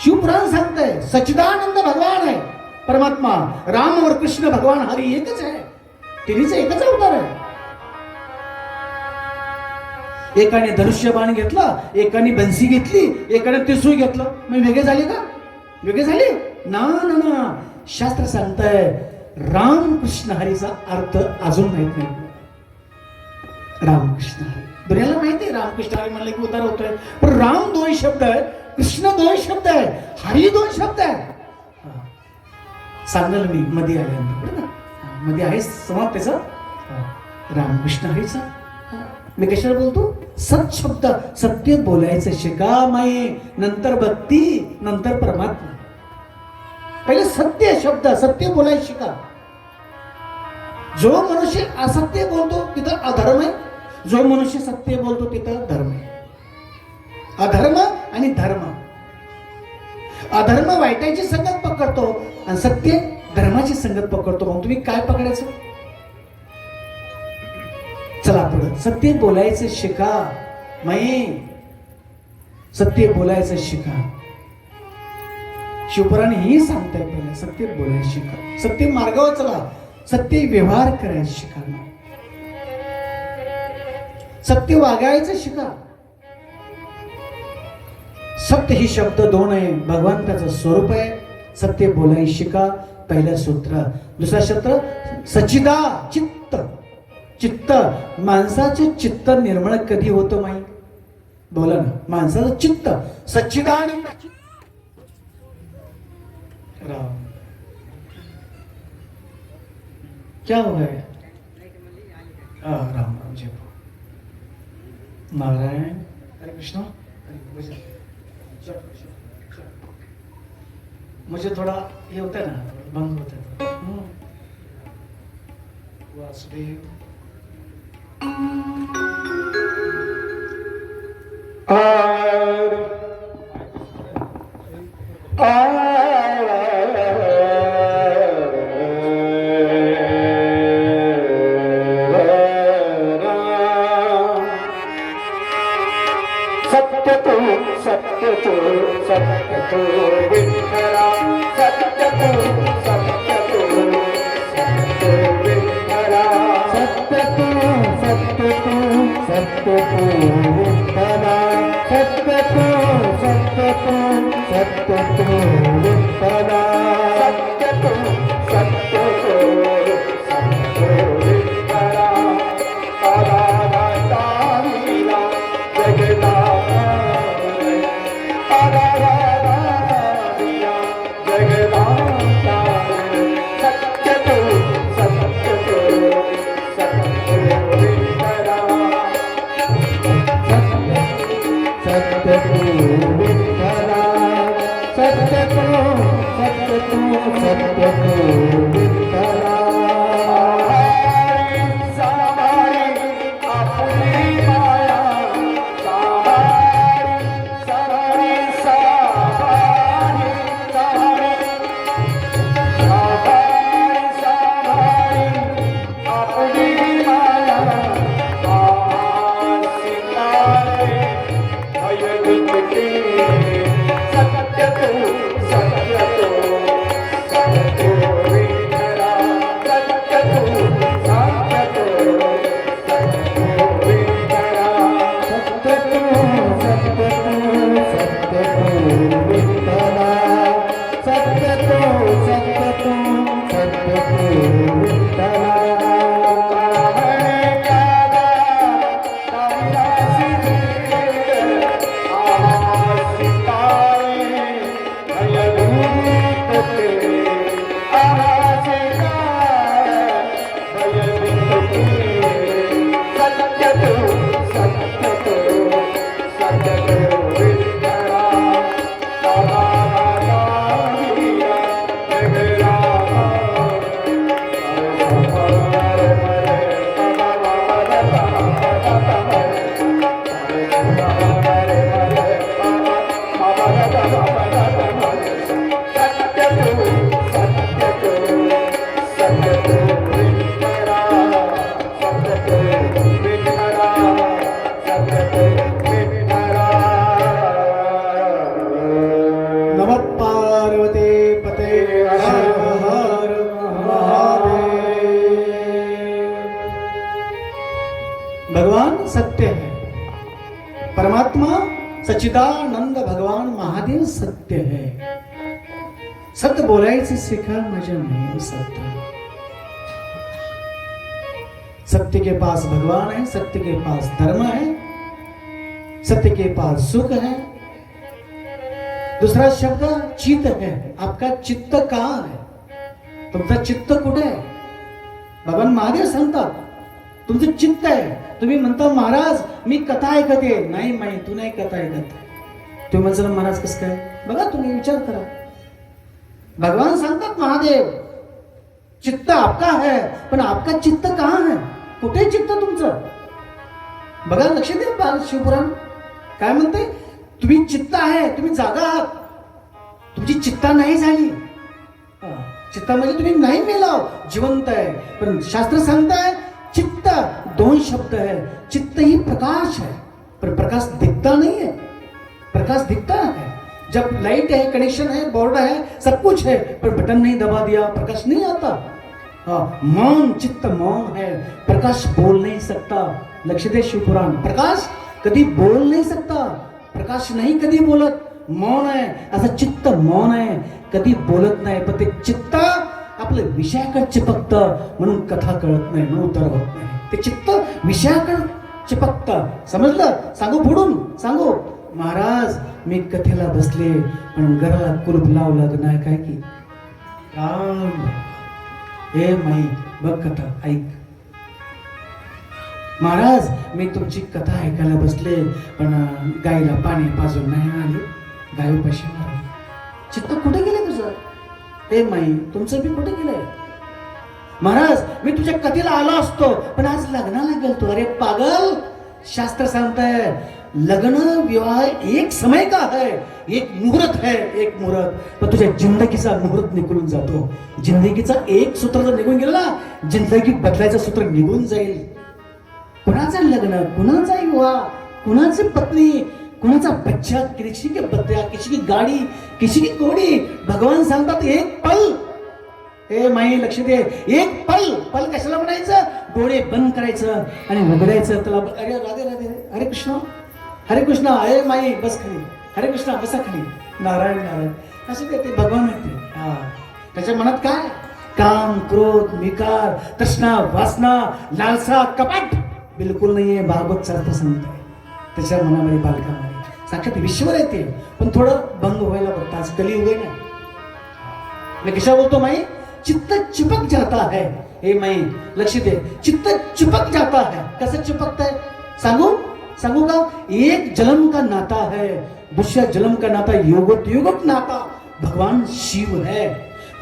शिवपुराण सांगतंय सच्चिदानंद भगवान आहे परमात्मा, राम और कृष्ण भगवान हरी एकच आहे, तिन्हीच एकच अवतार आहे. एकाने धनुष्यबाण घेतला, एकाने बंसी घेतली, एकाने त्रिशूळ घेतलं, मग वेगळे झाले का? वेगळे झाले ना ना ना. शास्त्र सांगतंय राम कृष्ण हरीचा अर्थ अजून माहित नाही. रामकृष्ण हरी दुनियाला माहिती आहे, रामकृष्ण हरी म्हणलं की उद्धार होतोय, पण राम दोन शब्द आहे, कृष्ण दोन शब्द आहे, हरी दोन शब्द आहे. सांगल मी मध्ये आल्यानंतर मध्ये आहे समाप्तीचा रामकृष्ण हरीचा. मी कशाला बोलतो? सत शब्द, सत्य बोलायचं शिका माये, नंतर भक्ती, नंतर परमात्मा. पहिले सत्य शब्द, सत्य बोलायचं शिका. जो मनुष्य असत्य बोलतो तिथं अधर्म आहे, जो मनुष्य सत्य बोलतो तिथं धर्म आहे. अधर्म आणि धर्म. अधर्म वाईटाची संगत पकडतो आणि सत्य धर्माची संगत पकडतो. मग तुम्ही काय पकडायचं? चला पुढे. सत्य बोलायचं शिका माई, सत्य बोलायचं शिका. शिवपुराण ही सांगताय पहिला सत्य बोलायचं शिका, सत्य मार्गावर चला, सत्य व्यवहार करायचं शिका, सत्य वागायचं शिका. सत्य ही शब्द दोन आहे, भगवंताचं स्वरूप आहे. सत्य बोलायचं शिका, पहिलं सूत्र. दुसरा शब्द सच्चिदा चित्त. चित्त, माणसाचे चित्त निर्मळ कधी होतं माई? बोला ना. माणसाचं चित्त सच्चिदानंद. राम क्या हुआ है? राम राम जय नारायण. हरे कृष्णा. मुझे थोड़ा ये होता है ना, भंग होता है. वासुदेव. सत्य सच्चिदानंद भगवान महादेव सत्य है. सत्य बोलायचे शिका माझ्या नाही सत्य. सत्य के पास भगवान है, सत्य के पास धर्म है, सत्य के पास सुख है. दूसरा शब्द चित्त है. आपका चित्त कहाँ है? तुमचा चित्त कुठे आहे? भगवान महादेव सांगतात तुमचं चित्त आहे. तुम्ही म्हणता महाराज मी कथा ऐकते. नाही माई तू नाही कथा ऐकत. तुम्ही म्हणता महाराज कसं काय? बघा तुम्ही विचार करा. भगवान सांगतात महादेव चित्त आपका है, पण आपका चित्त कहाँ है? कुठे चित्त तुमचं? बघा लक्ष द्या. शिवपुराण काय म्हणते? तुम्ही चित्त आहे, तुम्ही जागा आहात, तुमची चित्ता नाही झाली. चित्ता म्हणजे तुम्ही नाही मेलाव, जिवंत आहे. पण शास्त्र सांगताय चित्त दोन शब्द है. चित्त ही प्रकाश है, पर प्रकाश दिखता नहीं है. प्रकाश दिखता है जब लाइट है, कनेक्शन है, बोर्ड है, सब कुछ है, पर बटन नहीं दबा दिया प्रकाश नहीं आता. मौन, चित्त मौन है, प्रकाश बोल नहीं सकता. लक्ष दे शिवपुराण. प्रकाश कधी बोल नहीं सकता. प्रकाश नाही कधी बोलत, मौन आहे. असं चित्त मौन आहे, कधी बोलत नाही. पण ते चित्त आपल्या विषयाकडे चिपकतं, म्हणून कथा कळत नाही, म्हणून उत्तर होत नाही. ते चित्त विषयाकडे चिपकतं. समजलं? सांगू फोडून सांगू. महाराज मी कथेला बसले पण घराला कुलूप लावलं नाही काय की हे माई बघ कथा ऐक. महाराज मी तुमची कथा ऐकायला बसले पण गाईला पाणी पाजून नाही आले, गायीपाशी मारली. चित्त कुठे गेले तुझं? हे माई तुमचं बी कुठे गेलंय? महाराज मी तुझ्या कथेला आलो असतो पण आज लग्नाला गेलतो. अरे पागल, शास्त्र सांगताय लग्न विवाह एक समय का है, एक मुहूर्त है, एक मुहूर्त. पण तुझ्या जिंदगीचा मुहूर्त निघून जातो. जिंदगीचा एक सूत्र जर निघून गेलं ना, जिंदगी बदलायचं सूत्र निघून जाईल. कुणाचं लग्न, कुणाचा विवाह, कुणाची पत्नी, कुणाचा बच्चा, किसी की बद्या, किसी की गाडी, किसी की घोडी. भगवान सांगतात एक पल. ए माई लक्ष दे. एक पल. पल कशाला म्हणायचं? डोळे बंद करायचं आणि उघडायचं. त्याला अरे राधे राधे, हरे कृष्ण हरे कृष्ण. अरे माई बस खाली, हरे कृष्ण बसा खाली, नारायण नारायण. असं ते भगवान आहे ते. हा त्याच्या मनात काय? काम, क्रोध, विकार, तृष्णा, वासना, लालसा, कपट बिलकुल नाहीये. भागवत शास्त्र सांगताय त्याच्या मनामध्ये, बालकामध्ये साक्षात ईश्वर येते. पण थोडं भंग व्हायला बघता. आज कलियुग आहे ना. मी कशा बोलतो माई? चित्त चिपक जाता है. हे माई लक्ष दे. चित्त चिपक जाता है. कसं चिपकता है सांगू का? एक जन्म का नाता है, दूसरा जन्म का नाता युगत युगत नाता भगवान शिव है.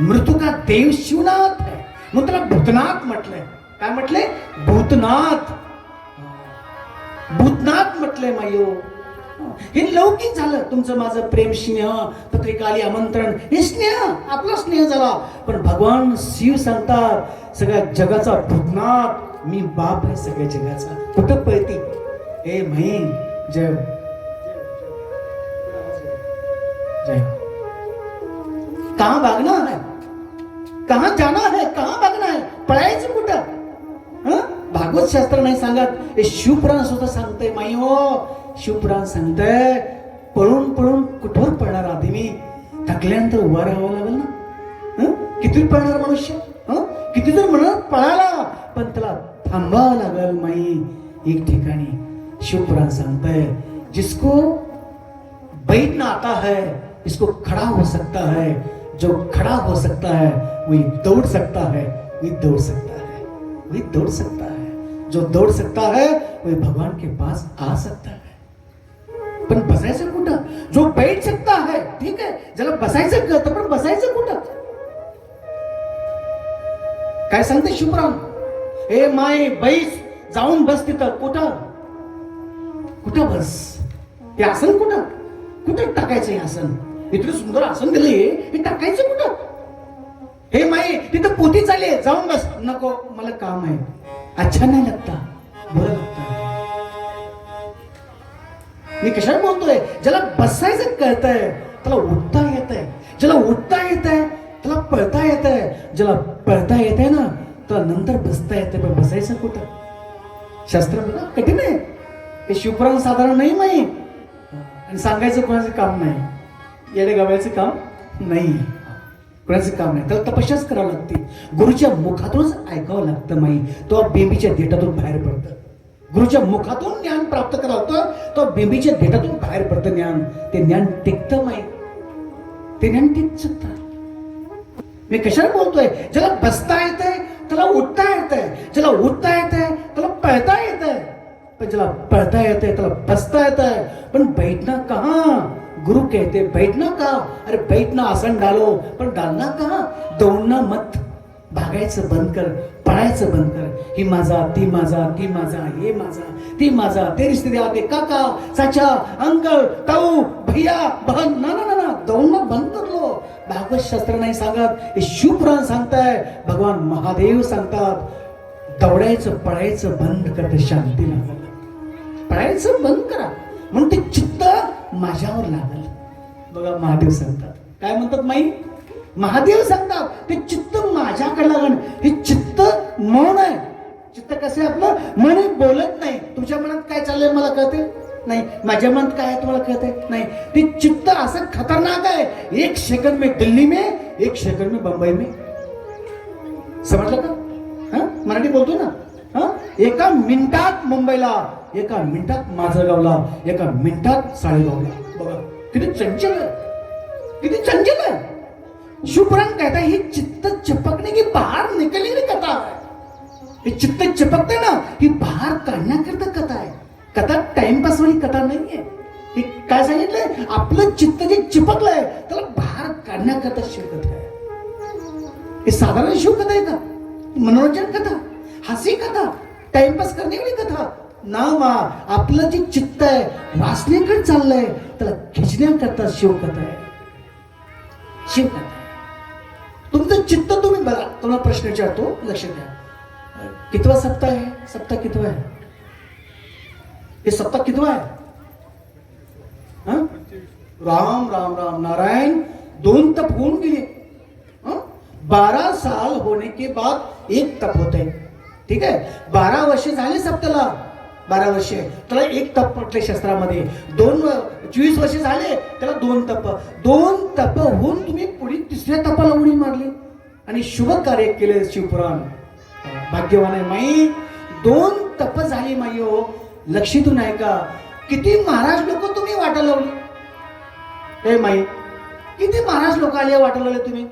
मृत्यू का देव शिवनाथ है. मग त्याला भूतनाथ म्हटलंय. काय म्हटलंय? भूतनाथ. भूतनाथ म्हटलंय मायो. हे लौकिक झालं. तुमचं माझं प्रेम, स्नेह, पत्रिका आली, आमंत्रण, हे स्नेह, आपला स्नेह झाला. पण भगवान शिव सांगतात सगळ्या जगाचा भूतनाथ मी बाप आहे सगळ्या जगाचा. कुठं पळती? ए माई जय जय. कहां भागना है, कहां जाना है, कहां भागना है? पळायचं कुठं? भागवत शास्त्र नाही सांगत, हे शिवपुराण सुद्धा सांगतंय माई हो. शिवपुराण सांगतंय पळून पळून कुठवर पळणार आधी मी? थकल्यानंतर उभा राहावं लागेल ना. किती पळणार मनुष्य? किती जर म्हणत पळाला पण त्याला थांबावं लागेल माई एक ठिकाणी. शिवपुराण सांगतंय जिसको बैठना आता है, इसको खड़ा हो सकता है. जो खड़ा हो सकता है वही दौड़ सकता है, वही दौड़ सकता है, वही दौड़ सकता है. जो दौड़ सकता है वही भगवान के पास आ सकता है. पण बसायचं कुठं? जो बैठ सकता है ठीक आहे, ज्याला बसायचं कळतं, पण बसायचं कुठं? काय सांगते शिवपुराण? ए माय बैस, जाऊन बस तिथं. कुठं कुठं बस? हे आसन कुठं कुठं टाकायचं? हे आसन इतकं सुंदर आसन दिलंय, हे टाकायचं कुठं? हे माई तिथं पोती चालली, जाऊन बस. नको मला काम आहे. अच्छा नाही लगता, बरं लागतं. मी कशाला बोलतोय? ज्याला बसायचं कळतंय त्याला उठता येतंय, ज्याला उठता येतंय त्याला पळता येतंय, ज्याला पळता येतंय ना त्याला नंतर बसता येतंय. पण बसायचं कुठं? शास्त्र बघा कठीण आहे. हे शिवपुराण साधारण नाही माई. आणि सांगायचं कोणाचं काम नाही, येडे गावायचं काम नाही, कोणाचं काम नाही. त्याला तपस्याच करावं लागते. गुरुच्या मुखातूनच ऐकावं लागतं माई. तो बेंबीच्या देठातून बाहेर पडतं. गुरुच्या मुखातून ज्ञान प्राप्त करावं होतं, तो बेंबीच्या देठातून बाहेर पडतं ज्ञान. ते ज्ञान टिकतं माई, ते ज्ञान टिकतं. मी कशाला बोलतोय? ज्याला बसता येतंय त्याला उठता येतंय, ज्याला उठता येतंय त्याला पळता येतंय, पण ज्याला पळता येतंय त्याला बसता येतंय. पण बैठना कहाँ? गुरु कहते बैठना का? अरे बैठना आसन डालो, पण डालना कहाँ? दौड़ना मत, भागायचं बंद कर, पळायचं बंद कर. ही माझा, ती माझा, ती माझा, हे माझा, ती माझा, ते रिश्तेदार, ते काका, चाचा, अंकल, ताऊ, भैया, बहन, ना ना ना ना, दौड़ना बंद कर लो. भागवत शास्त्र नाही सांगत, हे शिवपुराण सांगताय, भगवान महादेव सांगतात. दौडायचं पळायचं बंद कर, शांती लागल. पळायचं बंद करा म्हणून ते चित्त माझ्यावर लागल. बघा महादेव सांगतात, काय म्हणतात माई? महादेव सांगतात ते चित्त माझ्याकडे लागण. हे चित्त मौन आहे. चित्त कसं आहे आपलं? मन बोलत नाही. तुमच्या मनात काय चाललंय मला कळते नाही, माझ्या मनात काय आहे तुम्हाला कळते नाही. ते चित्त असं खतरनाक आहे, एक सेकंड में दिल्ली में, एक सेकंड में बंबई में. समजलं का? हा मराठी बोलतो ना. हा एका मिनिटात मुंबईला, एका मिनिटात माझगावला, एका मिनिटात साळेगावला. बघा किती चंचल आहे, किती चंचल आहे. शिवपुराण कहता है, ही चित्त चपकने की बाहर निकलने की कथा है. हे चित्त चपकते ना, ही बाहर काढण्याकरता कथा आहे. कथा टाइमपास वाली कथा नाहीये. हे काय सांगितलंय? आपलं चित्त जे चिपकलंय त्याला बाहेर काढण्याकरता शिवकथा आहे. हे साधारण शिवकथा आहे का? मनोरंजन कथा, हसी कथा, टाइमपास करण्यावाली कथा ना मा. आपलं जे चित्त आहे वासनेकडे चाललंय त्याला खिचण्याकरता शिवकथा आहे. शिवकथा तुमचं चित्त तुम्ही बघा. तुम्हाला प्रश्न विचारतो, लक्ष द्या. कितवा सप्ताह आहे? सप्ताह कितवा आहे? हे सप्ताह कितवा आहे? राम राम राम नारायण. 2 तप होऊन गेले. 12 साल होने के बाद एक तप होत आहे. ठीक आहे, 12 वर्ष झाले सप्ताहाला. 12 वर्षे त्याला एक तप म्हटले शास्त्रामध्ये. 24 वर्ष झाले त्याला 2 तप. 2 तप होऊन तुम्ही पुढे 3ऱ्या तपाला उडी मारली आणि शुभ कार्य केले. शिवपुराण भाग्यवान आहे माई. 2 तप झाली माई हो. लक्षातून आहे का? किती महाराज लोक तुम्ही वाटायला लावली. हे माई किती महाराज लोक आले वाटायला लावले तुम्ही.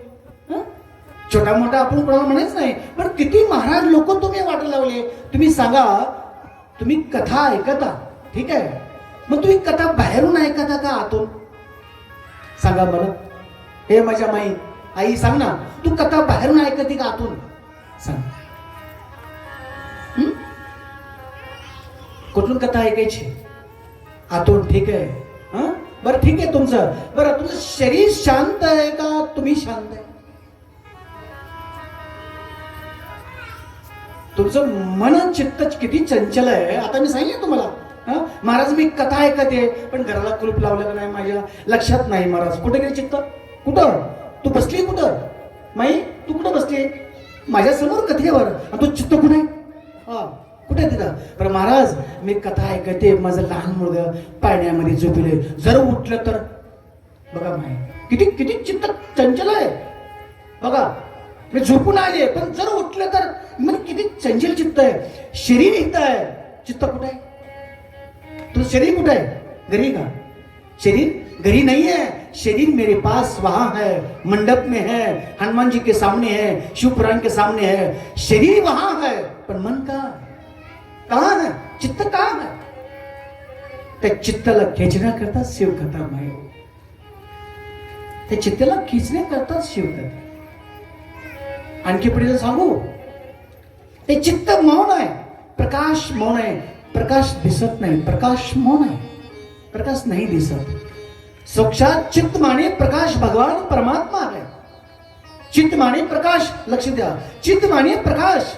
छोटा मोठा आपण कोणाला म्हणायच नाही, पण किती महाराज लोक तुम्ही वाटायला लावले. तुम्ही सांगा, तुम्ही कथा ऐकता, ठीक आहे, मग तुम्ही कथा बाहेरून ऐकता का आतून? सांगा मला. हे माझ्या माई, आई सांग ना, तू कथा बाहेरून ऐकते का आतून? सांग. कुठून कथा ऐकायची? आतून. ठीक आहे. बरं ठीक आहे तुमचं. बरं तुमचं शरीर शांत आहे का तुम्ही शांत आहे? तुमचं मन चित्त किती चंचल आहे. आता मी सांगितलं तुम्हाला. महाराज मी कथा ऐकते पण घराला कुलूप लावलं का नाही माझ्या लक्षात नाही. महाराज कुठे गेले चित्त? कुठं तू बसली? कुठं माई तू कुठं बसली? माझ्या समोर कथेवर. आणि तू चित्त कुठे? कुठे तिथं? पण महाराज मी कथा ऐकते, माझं लहान मुलगा पाण्यामध्ये झोपले, जर उठलं तर. बघा माई किती किती चित्त चंचल आहे. बघा मी झोपून आले पण जर उठलं तर म्हणजे किती चंचल चित्त आहे. शरीर इथं आहे, चित्त कुठे आहे? तुझं शरीर कुठे आहे? घरी का? शरीर घरी नहीं है. शरीर मेरे पास वहां है, मंडप में है, हनुमान जी के सामने है, शिवपुराण के सामने है. शरीर वहां है पण मन कहाँ है? चित्त कहाँ है? त्या चित्ताला खेचण्याकरता शिवकथा माय. त्या चित्ताला खिचण्याकरता शिवकथा. आणखी पुढे सांगू, ते चित्त मौन आहे, प्रकाश मौन आहे. प्रकाश दिसत नाही, प्रकाश मौन आहे, प्रकाश नहीं दिसत. साक्षात चित्त माने प्रकाश भगवान परमात्मा है. चित्त माने प्रकाश. लक्ष द्या. चित्त माने प्रकाश,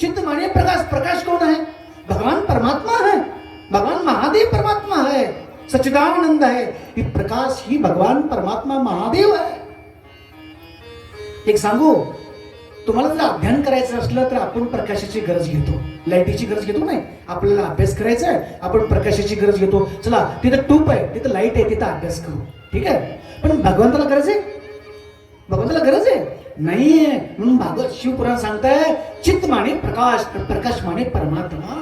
चित्त माने प्रकाश. प्रकाश कौन है? भगवान परमात्मा है. भगवान महादेव परमात्मा है, सच्चिदानंद है. ये प्रकाश ही भगवान परमात्मा महादेव है. एक सांगू, तुम्हाला जर अध्ययन करायचं असलं तर आपण प्रकाशाची गरज घेतो, लाईटीची गरज घेतो नाही. आपल्याला अभ्यास करायचा आहे, आपण प्रकाशाची गरज घेतो. चला तिथं टूप आहे, तिथं लाईट आहे, तिथं अभ्यास करू, ठीक आहे. पण भगवंताला गरज आहे, भगवंताला गरज आहे नाहीये. म्हणून भागवत शिवपुराण सांगताय चित्त माने प्रकाश, प्रकाश माने परमात्मा.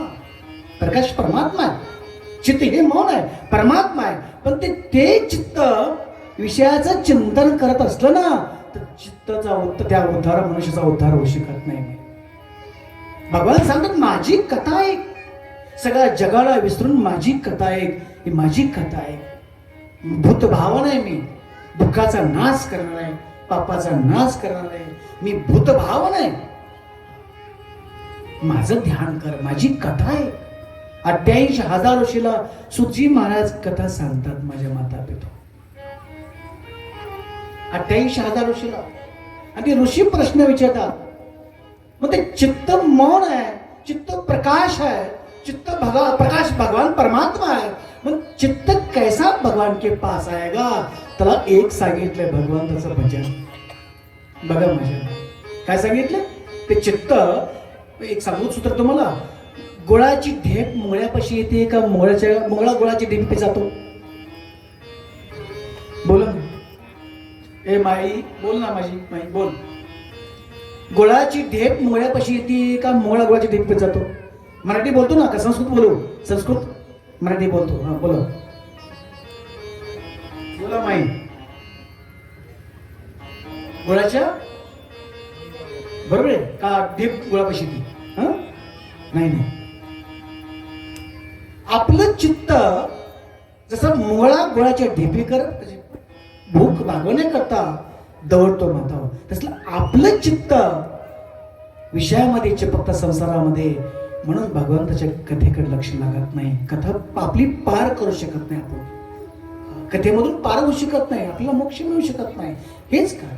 प्रकाश परमात्मा आहे, चित्त हे मौन आहे, परमात्मा आहे. पण ते चित्त विषयाचं चिंतन करत असलं ना तर चित्ताचा त्या उद्धार, मनुष्याचा उद्धार होऊ शकत नाही. भगवान सांगतात माझी कथा ऐक, सगळ्या जगाला विसरून माझी कथा ऐक. ही माझी कथा ऐक. भूत भावन आहे मी, दुःखाचा नाश करणार आहे, पापाचा नाश करणार आहे. मी भूत भावन आहे, माझं ध्यान कर, माझी कथा आहे. 88,000 वर्षीला सुखजी महाराज कथा सांगतात माझ्या माता पिता. 88,000 वर्षीला. आणि ते ऋषी प्रश्न विचारतात. मग ते चित्त मौन आहे, चित्त प्रकाश आहे, चित्त प्रकाश भगवान परमात्मा है. मग चित्त कैसा भगवान के पास आएगा. त्याला एक सांगितलंय भगवंताचं भजन. बघा माझ्या काय सांगितलं ते चित्त. एक सांगू सूत्र तुम्हाला. गुळाची ढेप मुळ्यापाशी येते का मुळा गुळाची ढेपी जातो. बोल ए माई, बोल ना माझी माई, बोल. गुळाची ढेप मुळ्यापाशी येते का मुळा गुळाची ढेपी जातो. मराठी बोलतो ना का संस्कृत बोलू. संस्कृत मराठी बोलतो. हा बोला बोला माई. गुळाच्या बरोबर आहे का ढेप गुळापाशी ती. हा नाही नाही. आपलं चित्त जसं मुळा गुळाच्या ढेपीकर भूक भागवण्याकरता दौडतो म्हणतो, तसलं आपलं चित्त विषयामध्ये चिपकत संसारामध्ये. म्हणून भगवंताच्या कथेकडे लक्ष लागत नाही. कथा आपली पार करू शकत नाही. आपण कथेमधून पार होऊ शकत नाही, आपल्याला मोक्ष मिळू शकत नाही. हेच काय.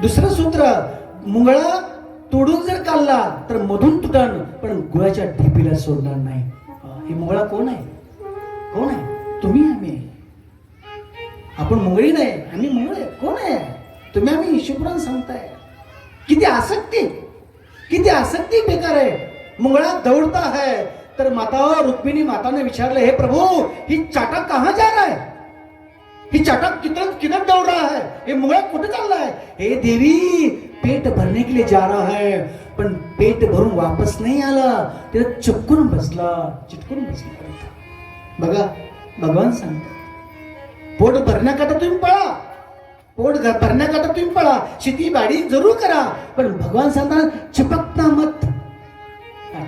दुसरं सूत्र. मुंगळा तोडून जर काढला तर मधून तुटण, पण गुळाच्या ढेपीला सोडणार नाही. ही मुंगळा कोण आहे. कोण आहे. तुम्ही आम्ही. आपण मुंगळी नाही, आम्ही मुंगळ आहे. कोण आहे तुम्ही आम्ही. शिवपुराण सांगताय. किती आसक्ती, किती आसक्ती बेकार आहे. मुंगळा दौड़ता है तर माता रुक्मिणी माता ने विचारले हे प्रभु ही चाटक कहाँ जा रहा है. ही चाटक किधर दौड़ रहा है. हे मुंगळा कुठे चालला आहे. हे देवी पेट भरने के लिए जा रहा है, पण पेट भरून वापस नाही आला. तिला चिपकून बसला, चिटकून बसला. बघा भगवान सांगतात पोट भरण्याकरता तुम्ही पळा, पोट भरण्याकरता तुम्ही पळा, शेती बाडी जरूर करा, पण भगवान सांगतात चिपकता मत,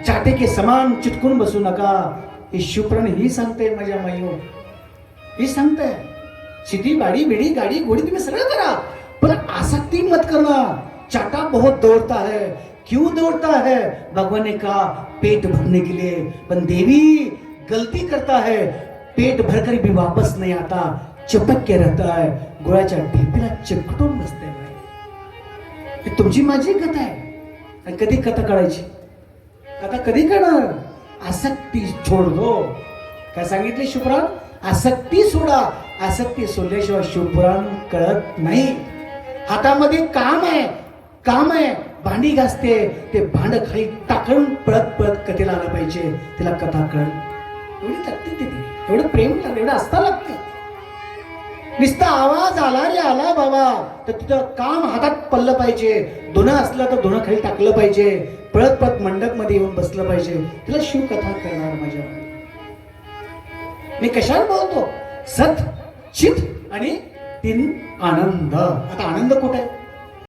चाटे के समान चिटकून बसू नका. हे शिवपुराण ही सांगते माझ्या माईओ, ही सांगते. शेती बाडी बिडी गाडी घोडी तुम्ही सगळं करा, पण आसक्ति मत करना. चाटा बहुत दौड़ता है. क्यों दौड़ता है. भगवान ने कहा पेट भरने के लिए, पण देवी गलती करता है, पेट भरकर भी वापस नहीं आता, चिपक के रहता है, गुळाच्या ढेपीला चिकटून बसते. ही तुमची माझी कथा आहे. आणि कधी कथा कळायची. कथा कधी कळणार. आसक्ती छोड दो. काय सांगितले शिवपुराण. आसक्ती सोडा. आसक्ती सोडल्याशिवाय शिवपुराण कळत नाही. हातामध्ये काम आहे, काम आहे, भांडी घासते, ते भांड खाली टाकून पळत पळत कथेला आला पाहिजे, तिला कथा कळ. एवढी लागते तिथे, एवढं प्रेम लागतं, एवढं असता लागतं. नुसता आवाज आला रे आला बाबा तर तिथं काम हातात पडलं पाहिजे. धुणं असलं तर धुणं खाली टाकलं पाहिजे, पळत पळत मंडप मध्ये येऊन बसलं पाहिजे. तिला शिवकथा करणार माझ्या. मी कशावर बोलतो. सत चित आणि तीन आनंद. आता आनंद कुठे आहे.